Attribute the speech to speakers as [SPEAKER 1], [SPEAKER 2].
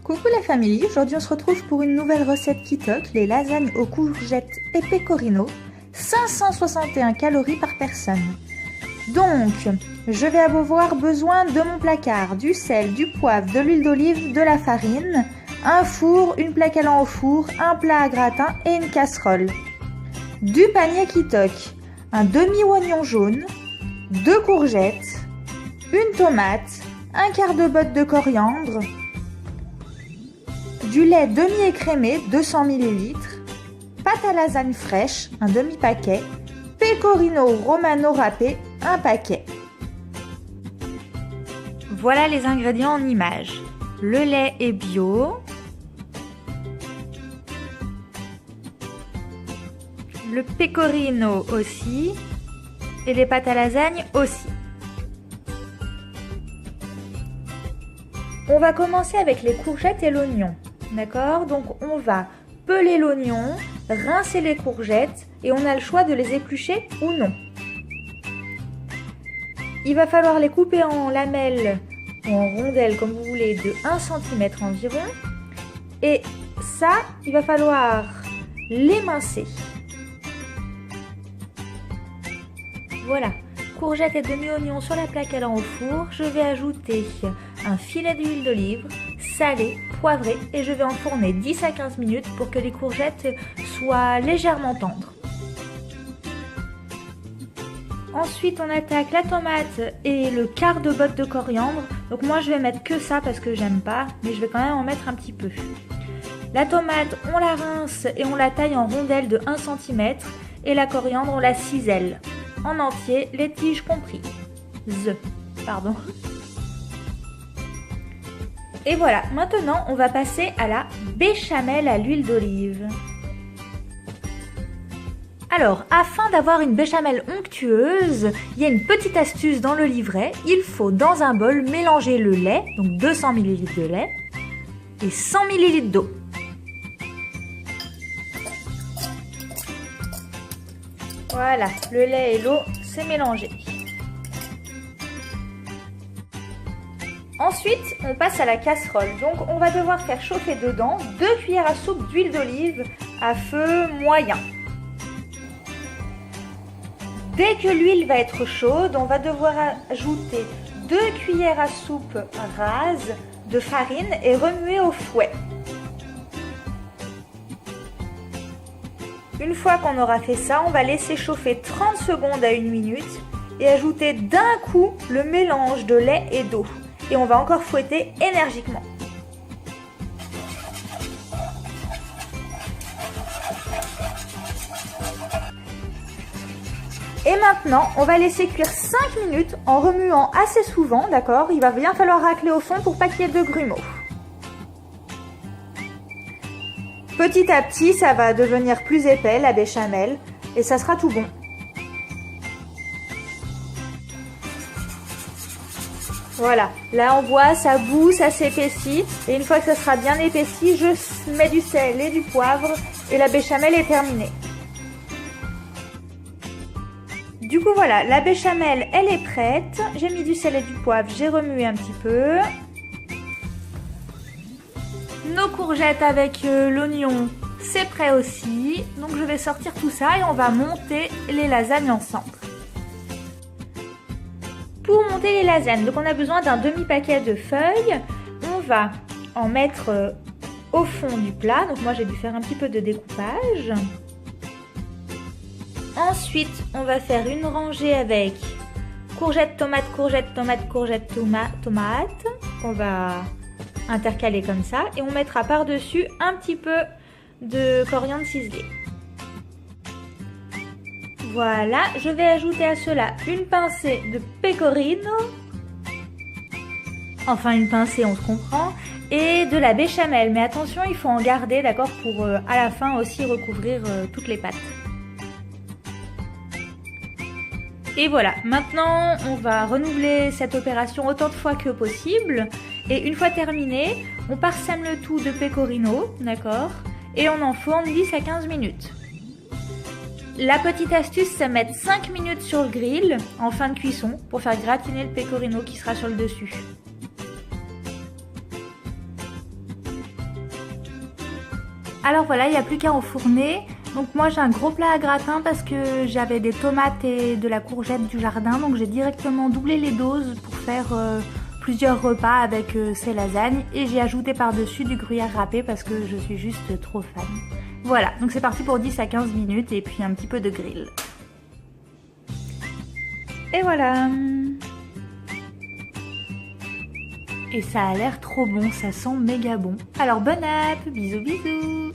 [SPEAKER 1] Coucou la famille, aujourd'hui on se retrouve pour une nouvelle recette qui toque, les lasagnes aux courgettes et pecorino, 561 calories par personne. Donc, je vais avoir besoin de mon placard, du sel, du poivre, de l'huile d'olive, de la farine, un four, une plaque allant au four, un plat à gratin et une casserole. Du panier qui toque, un demi-oignon jaune, 2 courgettes, une tomate, un quart de botte de coriandre, du lait demi-écrémé 200 ml, pâte à lasagne fraîche, un demi-paquet, pecorino romano râpé, un paquet. Voilà les ingrédients en images. Le lait est bio. Le pecorino aussi. Et les pâtes à lasagne aussi. On va commencer avec les courgettes et l'oignon. D'accord? Donc on va peler l'oignon, rincer les courgettes et on a le choix de les éplucher ou non. Il va falloir les couper en lamelles ou en rondelles comme vous voulez de 1 cm environ. Et ça, il va falloir l'émincer. Voilà, courgettes et demi-oignons sur la plaque allant au four. Je vais ajouter un filet d'huile d'olive, salée, poivrée et je vais enfourner 10 à 15 minutes pour que les courgettes soient légèrement tendres. Ensuite, on attaque la tomate et le quart de botte de coriandre. Donc moi, je vais mettre que ça parce que j'aime pas, mais je vais quand même en mettre un petit peu. La tomate, on la rince et on la taille en rondelles de 1 cm et la coriandre, on la cisèle en entier, les tiges comprises. Pardon. Et voilà, maintenant on va passer à la béchamel à l'huile d'olive. Alors, afin d'avoir une béchamel onctueuse, il y a une petite astuce dans le livret. Il faut dans un bol mélanger le lait, donc 200 ml de lait, et 100 ml d'eau. Voilà, le lait et l'eau, c'est mélangé. Ensuite, on passe à la casserole. Donc, on va devoir faire chauffer dedans 2 cuillères à soupe d'huile d'olive à feu moyen. Dès que l'huile va être chaude, on va devoir ajouter 2 cuillères à soupe rases de farine et remuer au fouet. Une fois qu'on aura fait ça, on va laisser chauffer 30 secondes à 1 minute et ajouter d'un coup le mélange de lait et d'eau. Et on va encore fouetter énergiquement. Et maintenant, on va laisser cuire 5 minutes en remuant assez souvent, d'accord? Il va bien falloir racler au fond pour pas qu'il y ait de grumeaux. Petit à petit, ça va devenir plus épais, la béchamel, et ça sera tout bon. Voilà, là on voit, ça bout, ça s'épaissit, et une fois que ça sera bien épaissi, je mets du sel et du poivre, et la béchamel est terminée. Du coup voilà, la béchamel, elle est prête. J'ai mis du sel et du poivre, j'ai remué un petit peu. Nos courgettes avec l'oignon, c'est prêt aussi. Donc je vais sortir tout ça et on va monter les lasagnes ensemble. Pour monter les lasagnes, donc on a besoin d'un demi-paquet de feuilles. On va en mettre au fond du plat. Donc moi j'ai dû faire un petit peu de découpage. Ensuite, on va faire une rangée avec courgette, tomate, courgette, tomate, courgette, tomate. On va intercaler comme ça et on mettra par-dessus un petit peu de coriandre ciselée. Voilà, je vais ajouter à cela une pincée de pecorino. Enfin, une pincée, on se comprend. Et de la béchamel. Mais attention, il faut en garder, d'accord, pour à la fin aussi recouvrir toutes les pâtes. Et voilà, maintenant on va renouveler cette opération autant de fois que possible. Et une fois terminé, on parsème le tout de pecorino, d'accord? Et on enfourne 10 à 15 minutes. La petite astuce, c'est mettre 5 minutes sur le grill en fin de cuisson pour faire gratiner le pecorino qui sera sur le dessus. Alors voilà, il n'y a plus qu'à enfourner. Donc moi j'ai un gros plat à gratin parce que j'avais des tomates et de la courgette du jardin. Donc j'ai directement doublé les doses pour faire plusieurs repas avec ces lasagnes. Et j'ai ajouté par-dessus du gruyère râpé parce que je suis juste trop fan. Voilà, donc c'est parti pour 10 à 15 minutes et puis un petit peu de grill. Et voilà. Et ça a l'air trop bon, ça sent méga bon. Alors bon app, bisous bisous.